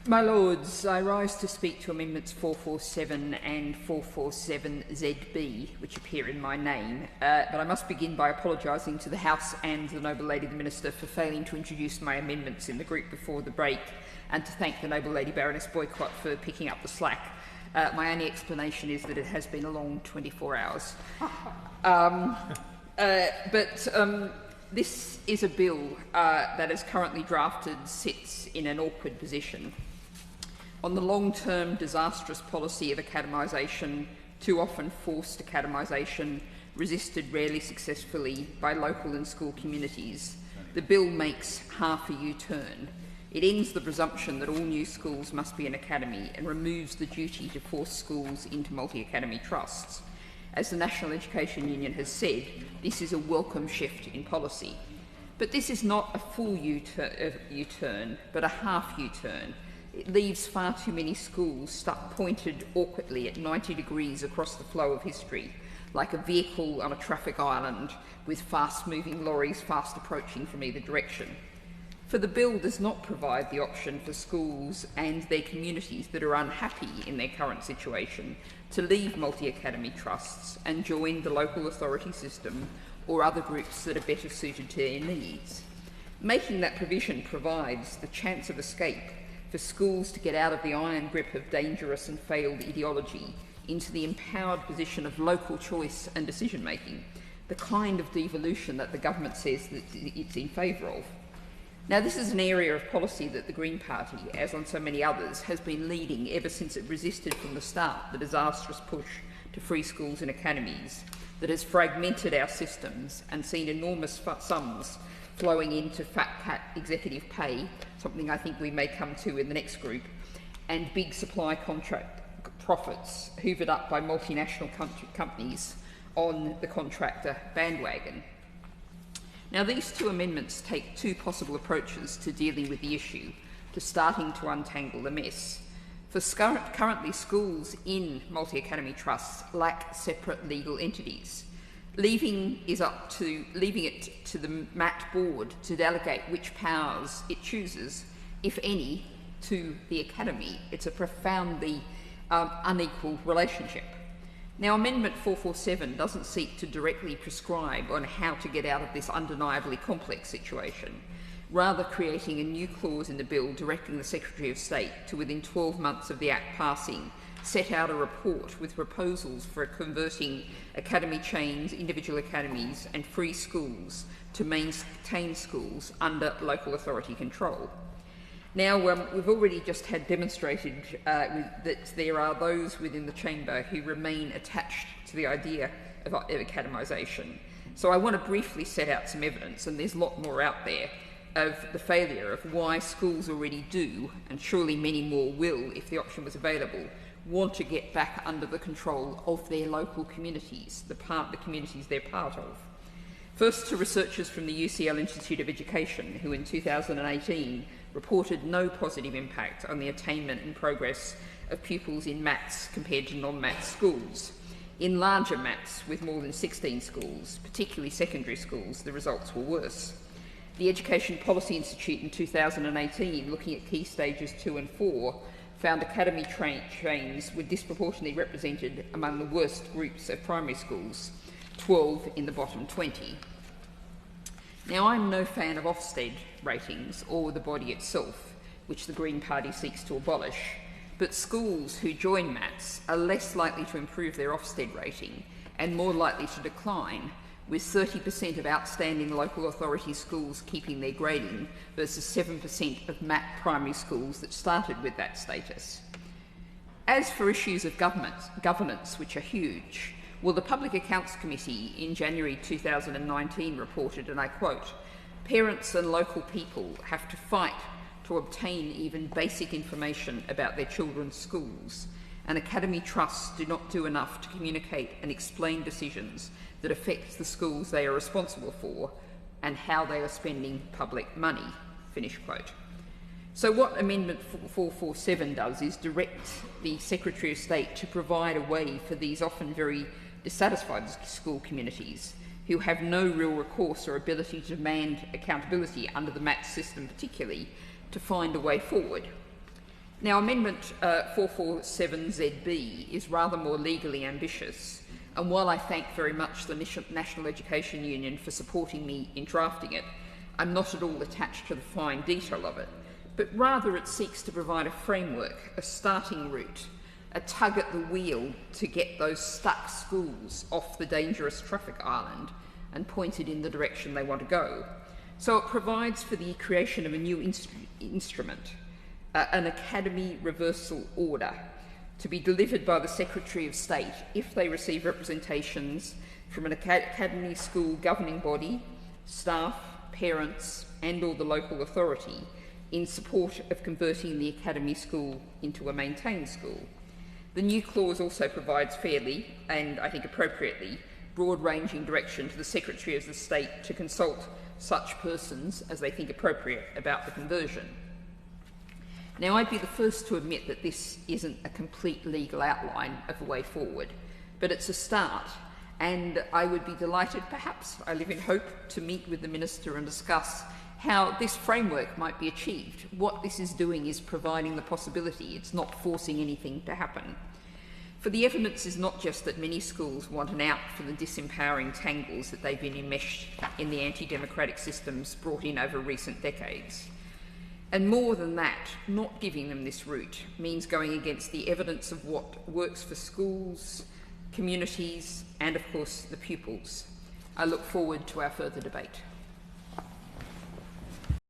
My Lords, I rise to speak to Amendments 447 and 447ZB, which appear in my name, but I must begin by apologising to the House and the Noble Lady the Minister for failing to introduce my amendments in the group before the break, and to thank the Noble Lady Baroness Boycott for picking up the slack. My only explanation is that it has been a long 24 hours. This is a bill that, as currently drafted, sits in an awkward position. On the long-term disastrous policy of academisation, too often forced academisation, resisted rarely successfully by local and school communities, the bill makes half a U-turn. It ends the presumption that all new schools must be an academy and removes the duty to force schools into multi-academy trusts. As the National Education Union has said, this is a welcome shift in policy. But this is not a full U-turn, but a half U-turn. It leaves far too many schools stuck pointed awkwardly at 90 degrees across the flow of history, like a vehicle on a traffic island with fast-moving lorries fast approaching from either direction. For the bill does not provide the option for schools and their communities that are unhappy in their current situation to leave multi-academy trusts and join the local authority system or other groups that are better suited to their needs. Making that provision provides the chance of escape for schools to get out of the iron grip of dangerous and failed ideology into the empowered position of local choice and decision-making, the kind of devolution that the government says that it's in favour of. Now, this is an area of policy that the Green Party, as on so many others, has been leading ever since it resisted from the start the disastrous push to free schools and academies that has fragmented our systems and seen enormous sums flowing into fat cat executive pay, something I think we may come to in the next group, and big supply contract profits hoovered up by multinational companies on the contractor bandwagon. Now, these two amendments take two possible approaches to dealing with the issue, to starting to untangle the mess. For currently, schools in multi-academy trusts lack separate legal entities. Leaving it to the MAT board to delegate which powers it chooses, if any, to the academy. It's a profoundly unequal relationship. Now, Amendment 447 doesn't seek to directly prescribe on how to get out of this undeniably complex situation, rather creating a new clause in the bill directing the Secretary of State to, within 12 months of the Act passing, set out a report with proposals for converting academy chains, individual academies and free schools to maintain schools under local authority control. Now, we've already just had demonstrated that there are those within the chamber who remain attached to the idea of academisation. So I want to briefly set out some evidence, and there's a lot more out there, of the failure of why schools already do, and surely many more will if the option was available, want to get back under the control of their local communities, the communities they're part of. First, to researchers from the UCL Institute of Education, who in 2018 reported no positive impact on the attainment and progress of pupils in maths compared to non-maths schools. In larger maths, with more than 16 schools, particularly secondary schools, the results were worse. The Education Policy Institute in 2018, looking at key stages 2 and 4, found academy chains were disproportionately represented among the worst groups of primary schools, 12 in the bottom 20. Now, I'm no fan of Ofsted ratings or the body itself, which the Green Party seeks to abolish, but schools who join maths are less likely to improve their Ofsted rating and more likely to decline, with 30% of outstanding local authority schools keeping their grading versus 7% of MAT primary schools that started with that status. As for issues of governance, which are huge, well, the Public Accounts Committee in January 2019 reported, and I quote, "Parents and local people have to fight to obtain even basic information about their children's schools, and academy trusts do not do enough to communicate and explain decisions that affect the schools they are responsible for and how they are spending public money," finish quote. So what Amendment 447 does is direct the Secretary of State to provide a way for these often very dissatisfied school communities who have no real recourse or ability to demand accountability under the MAT system particularly, to find a way forward. Now, Amendment 447ZB is rather more legally ambitious, and while I thank very much the National Education Union for supporting me in drafting it, I'm not at all attached to the fine detail of it, but rather it seeks to provide a framework, a starting route, a tug at the wheel to get those stuck schools off the dangerous traffic island and pointed in the direction they want to go. So it provides for the creation of a new instrument, an academy reversal order, to be delivered by the Secretary of State if they receive representations from an academy school governing body, staff, parents and or the local authority in support of converting the academy school into a maintained school. The new clause also provides fairly, and I think appropriately, broad-ranging direction to the Secretary of the State to consult such persons as they think appropriate about the conversion. Now, I'd be the first to admit that this isn't a complete legal outline of the way forward, but it's a start, and I would be delighted, perhaps, I live in hope, to meet with the Minister and discuss how this framework might be achieved. What this is doing is providing the possibility, it's not forcing anything to happen. For the evidence is not just that many schools want an out from the disempowering tangles that they've been enmeshed in the anti-democratic systems brought in over recent decades. And more than that, not giving them this route means going against the evidence of what works for schools, communities, and of course the pupils. I look forward to our further debate.